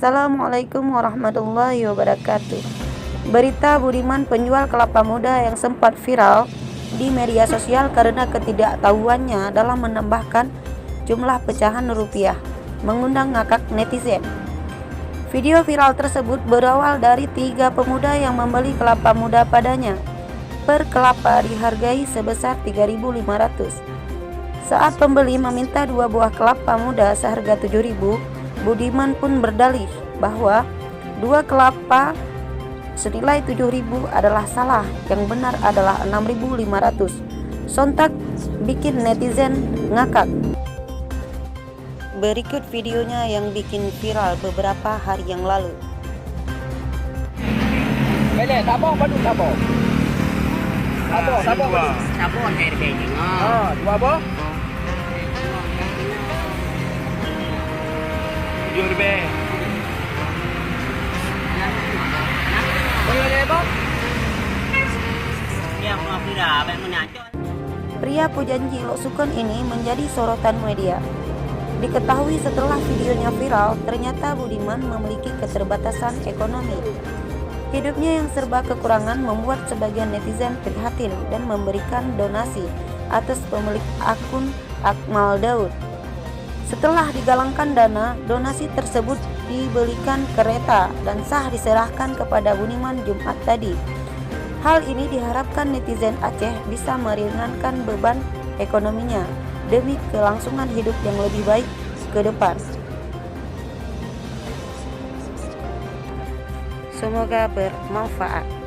Assalamualaikum warahmatullahi wabarakatuh. Berita Budiman penjual kelapa muda yang sempat viral di media sosial karena ketidaktahuannya dalam menambahkan jumlah pecahan rupiah mengundang ngakak netizen. Video viral tersebut berawal dari 3 pemuda yang membeli kelapa muda padanya. Per kelapa dihargai sebesar 3.500. Saat pembeli meminta 2 buah kelapa muda seharga 7.000, Budiman pun berdalih bahwa 2 kelapa senilai 7.000 adalah salah, yang benar adalah 6.500. Sontak bikin netizen ngakak. Berikut videonya yang bikin viral beberapa hari yang lalu. Bele, tabung padu tabung. Tabung. Sabon kayak begini. Dua boh. Jurbe. Boleh bang? Dia mau pira, apa yang menanjol? Pria pujanji Lok Sukun ini menjadi sorotan media. Diketahui setelah videonya viral, ternyata Budiman memiliki keterbatasan ekonomi. Hidupnya yang serba kekurangan membuat sebagian netizen prihatin dan memberikan donasi atas pemilik akun Akmal Daud. Setelah digalangkan dana, donasi tersebut dibelikan kereta dan sah diserahkan kepada Budiman Jumat tadi. Hal ini diharapkan netizen Aceh bisa meringankan beban ekonominya demi kelangsungan hidup yang lebih baik ke depan. Semoga bermanfaat.